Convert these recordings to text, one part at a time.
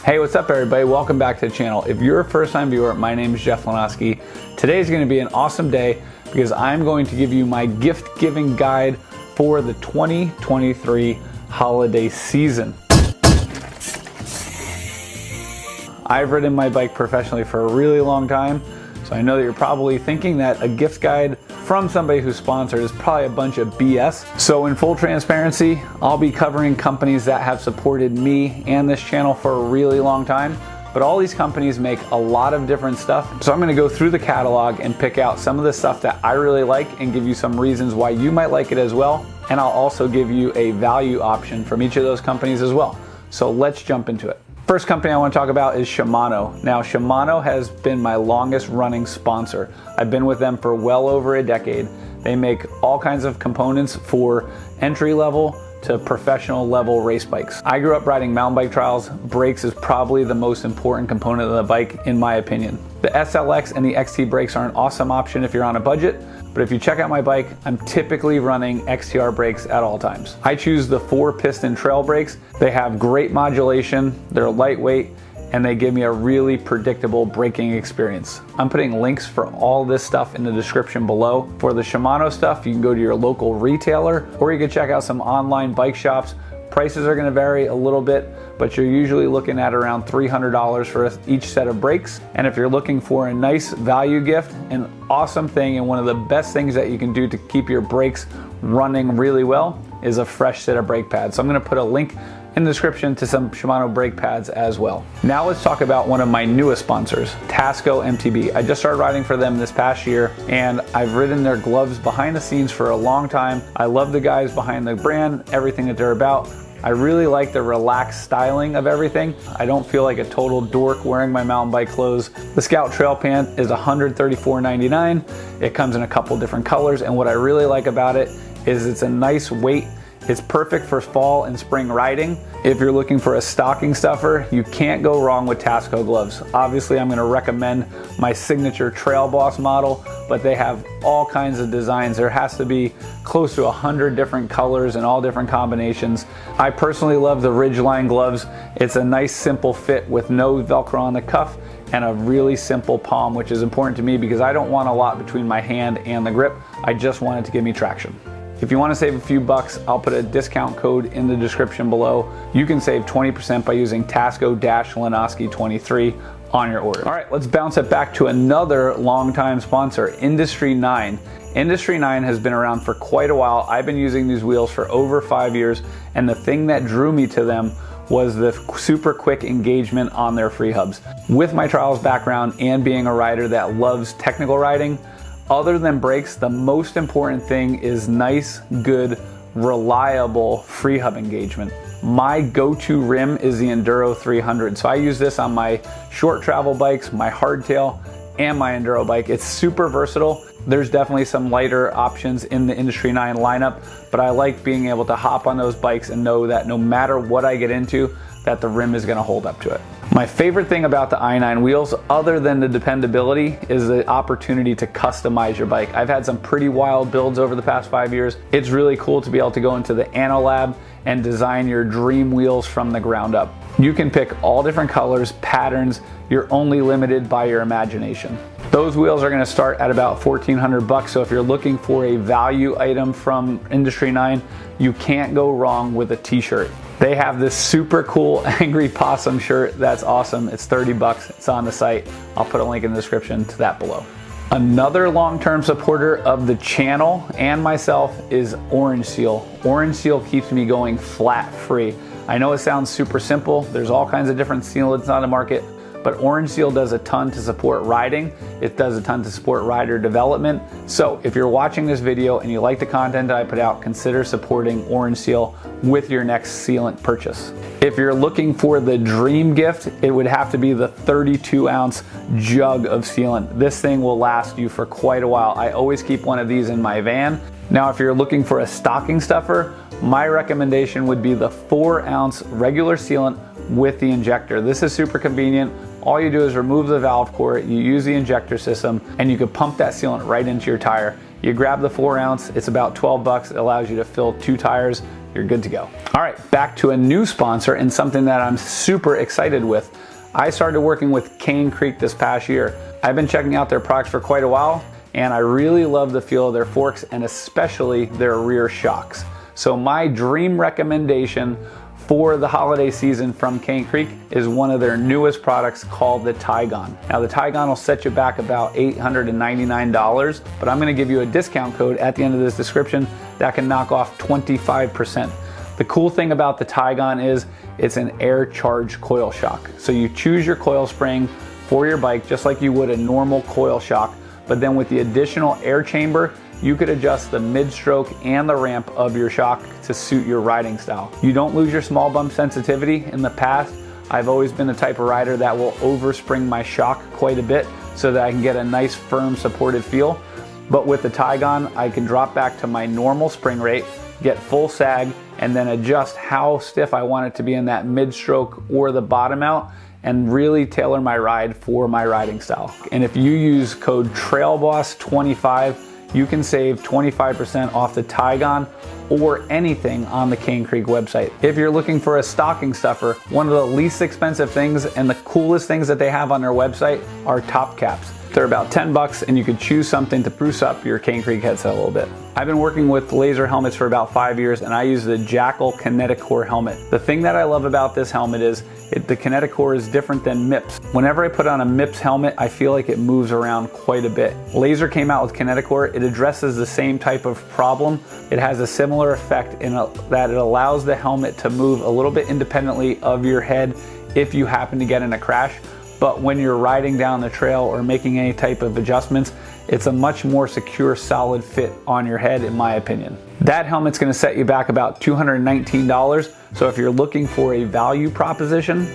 Hey, what's up everybody? Welcome back to the channel. If you're a first-time viewer, my name is Jeff Lenoski. Today's going to be an awesome day because I'm going to give you my gift-giving guide for the 2023 holiday season. I've ridden my bike professionally for a really long time, so I know that you're probably thinking that a gift guide from somebody who's sponsored is probably a bunch of BS. So in full transparency, I'll be covering companies that have supported me and this channel for a really long time, but all these companies make a lot of different stuff. So I'm gonna go through the catalog and pick out some of the stuff that I really like and give you some reasons why you might like it as well. And I'll also give you a value option from each of those companies as well. So let's jump into it. First company I want to talk about is Shimano. Now, Shimano has been my longest running sponsor. I've been with them for well over a decade. They make all kinds of components for entry level to professional level race bikes. I grew up riding mountain bike trials. Brakes is probably the most important component of the bike in my opinion. The SLX and the XT brakes are an awesome option if you're on a budget, but if you check out my bike, I'm typically running XTR brakes at all times. I choose the 4-piston trail brakes. They have great modulation, they're lightweight, and they give me a really predictable braking experience. I'm putting links for all this stuff in the description below. For the Shimano stuff, you can go to your local retailer, or you can check out some online bike shops. Prices are gonna vary a little bit, but you're usually looking at around $300 for each set of brakes. And if you're looking for a nice value gift, an awesome thing and one of the best things that you can do to keep your brakes running really well is a fresh set of brake pads. So I'm gonna put a link in the description to some Shimano brake pads as well. Now let's talk about one of my newest sponsors, Tasco MTB. I just started riding for them this past year and I've ridden their gloves behind the scenes for a long time. I love the guys behind the brand, everything that they're about. I really like the relaxed styling of everything. I don't feel like a total dork wearing my mountain bike clothes. The Scout Trail Pant is $134.99. It comes in a couple different colors, and what I really like about it is it's a nice weight. It's perfect for fall and spring riding. If you're looking for a stocking stuffer, you can't go wrong with Tasco gloves. Obviously, I'm gonna recommend my signature Trail Boss model, but they have all kinds of designs. There has to be close to 100 different colors and all different combinations. I personally love the Ridgeline gloves. It's a nice simple fit with no Velcro on the cuff and a really simple palm, which is important to me because I don't want a lot between my hand and the grip. I just want it to give me traction. If you want to save a few bucks, I'll put a discount code in the description below. You can save 20% by using Tasco-Lenoski23 on your order. All right, let's bounce it back to another longtime sponsor, Industry 9. Industry 9 has been around for quite a while. I've been using these wheels for over 5 years, and the thing that drew me to them was the super quick engagement on their free hubs. With my trials background and being a rider that loves technical riding, other than brakes, the most important thing is nice, good, reliable free hub engagement. My go-to rim is the Enduro 300. So I use this on my short travel bikes, my hardtail, and my Enduro bike. It's super versatile. There's definitely some lighter options in the Industry 9 lineup, but I like being able to hop on those bikes and know that no matter what I get into, that the rim is gonna hold up to it. My favorite thing about the i9 wheels, other than the dependability, is the opportunity to customize your bike. I've had some pretty wild builds over the past 5 years. It's really cool to be able to go into the Anno Lab and design your dream wheels from the ground up. You can pick all different colors, patterns. You're only limited by your imagination. Those wheels are gonna start at about 1,400 bucks. So if you're looking for a value item from Industry 9, you can't go wrong with a t-shirt. They have this super cool Angry Possum shirt that's awesome. It's 30 bucks, it's on the site. I'll put a link in the description to that below. Another long-term supporter of the channel and myself is Orange Seal. Orange Seal keeps me going flat free. I know it sounds super simple. There's all kinds of different sealants on the market, but Orange Seal does a ton to support riding. It does a ton to support rider development. So if you're watching this video and you like the content that I put out, consider supporting Orange Seal with your next sealant purchase. If you're looking for the dream gift, it would have to be the 32-ounce jug of sealant. This thing will last you for quite a while. I always keep one of these in my van. Now, if you're looking for a stocking stuffer, my recommendation would be the 4-ounce regular sealant with the injector. This is super convenient. All you do is remove the valve core, you use the injector system, and you can pump that sealant right into your tire. You grab the 4 ounce, it's about 12 bucks. It allows you to fill 2 tires you're good to go. All right, back to a new sponsor and something that I'm super excited with. I started working with Cane Creek this past year. I've been checking out their products for quite a while, and I really love the feel of their forks and especially their rear shocks. So my dream recommendation for the holiday season from Cane Creek is one of their newest products called the Tigon. Now the Tigon will set you back about $899, but I'm gonna give you a discount code at the end of this description that can knock off 25%. The cool thing about the Tigon is it's an air charged coil shock. So you choose your coil spring for your bike just like you would a normal coil shock, but then with the additional air chamber, you could adjust the mid-stroke and the ramp of your shock to suit your riding style. You don't lose your small bump sensitivity. In the past, I've always been the type of rider that will overspring my shock quite a bit so that I can get a nice, firm, supported feel. But with the Tigon, I can drop back to my normal spring rate, get full sag, and then adjust how stiff I want it to be in that mid-stroke or the bottom out, and really tailor my ride for my riding style. And if you use code TRAILBOSS25, you can save 25% off the Tigon or anything on the Cane Creek website. If you're looking for a stocking stuffer, one of the least expensive things and the coolest things that they have on their website are top caps. They're about 10 bucks and you could choose something to spruce up your Cane Creek headset a little bit. I've been working with Lazer helmets for about 5 years and I use the Jackal Kineticore helmet. The thing that I love about this helmet is the Kineticore is different than MIPS. Whenever I put on a MIPS helmet, I feel like it moves around quite a bit. Lazer came out with Kineticore. It addresses the same type of problem. It has a similar effect in that it allows the helmet to move a little bit independently of your head if you happen to get in a crash. But when you're riding down the trail or making any type of adjustments, it's a much more secure, solid fit on your head, in my opinion. That helmet's gonna set you back about $219. So if you're looking for a value proposition,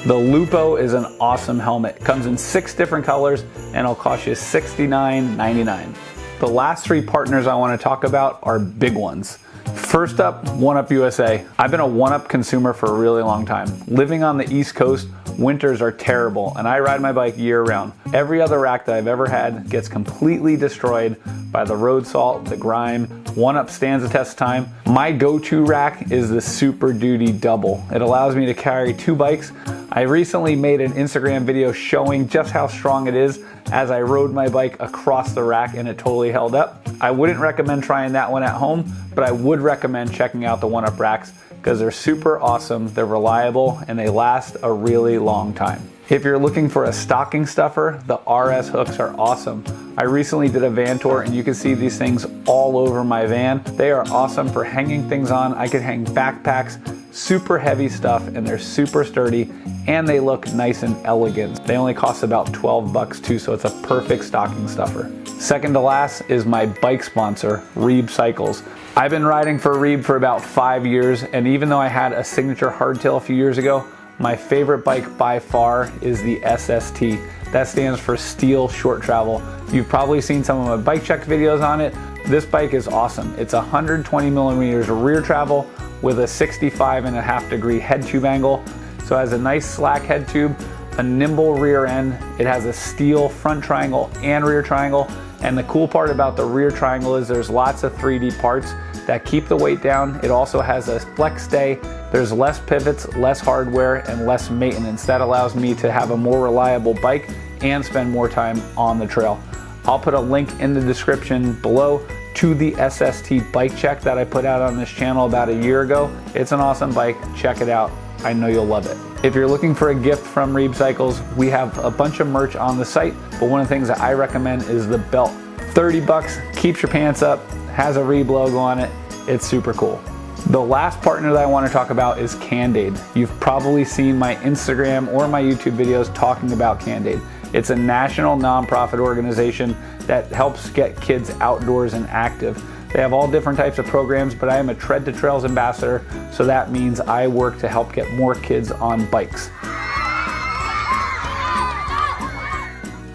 the Lupo is an awesome helmet. It comes in 6 different colors and it'll cost you $69.99. The last 3 partners I wanna talk about are big ones. First up, Oneup USA. I've been a Oneup consumer for a really long time. Living on the East Coast, winters are terrible and I ride my bike year round. Every other rack that I've ever had gets completely destroyed by the road salt, the grime. Oneup stands the test of time. My go-to rack is the Super Duty Double. It allows me to carry 2 bikes. I recently made an Instagram video showing just how strong it is as I rode my bike across the rack and it totally held up. I wouldn't recommend trying that one at home, but I would recommend checking out the Oneup racks because they're super awesome, they're reliable, and they last a really long time. If you're looking for a stocking stuffer, the RS hooks are awesome. I recently did a van tour and you can see these things all over my van. They are awesome for hanging things on. I could hang backpacks, super heavy stuff, and they're super sturdy and they look nice and elegant. They only cost about 12 bucks too, so it's a perfect stocking stuffer. Second to last is my bike sponsor, Reeb Cycles. I've been riding for Reeb for about 5 years, and even though I had a signature hardtail a few years ago, my favorite bike by far is the SST. That stands for Steel Short Travel. You've probably seen some of my bike check videos on it. This bike is awesome. It's 120 millimeters rear travel with a 65.5 degree head tube angle. So it has a nice slack head tube, a nimble rear end. It has a steel front triangle and rear triangle. And the cool part about the rear triangle is there's lots of 3D parts that keep the weight down. It also has a flex stay. There's less pivots, less hardware, and less maintenance. That allows me to have a more reliable bike and spend more time on the trail. I'll put a link in the description below to the SST bike check that I put out on this channel about a year ago. It's an awesome bike, check it out. I know you'll love it. If you're looking for a gift from Reeb Cycles, we have a bunch of merch on the site, but one of the things that I recommend is the belt. 30 bucks, keeps your pants up, has a Reeb logo on it. It's super cool. The last partner that I want to talk about is Candid. You've probably seen my Instagram or my YouTube videos talking about Candid. It's a national nonprofit organization that helps get kids outdoors and active. They have all different types of programs, but I am a Tread to Trails ambassador, so that means I work to help get more kids on bikes.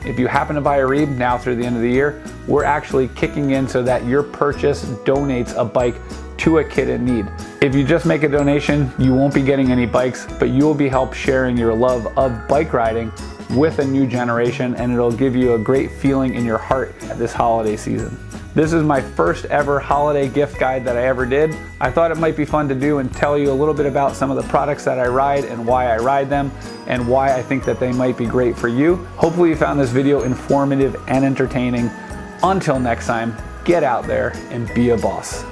If you happen to buy a Reeb now through the end of the year, we're actually kicking in so that your purchase donates a bike to a kid in need. If you just make a donation, you won't be getting any bikes, but you will be helped sharing your love of bike riding with a new generation, and it'll give you a great feeling in your heart this holiday season. This is my first ever holiday gift guide that I ever did. I thought it might be fun to do and tell you a little bit about some of the products that I ride and why I ride them and why I think that they might be great for you. Hopefully you found this video informative and entertaining. Until next time, get out there and be a boss.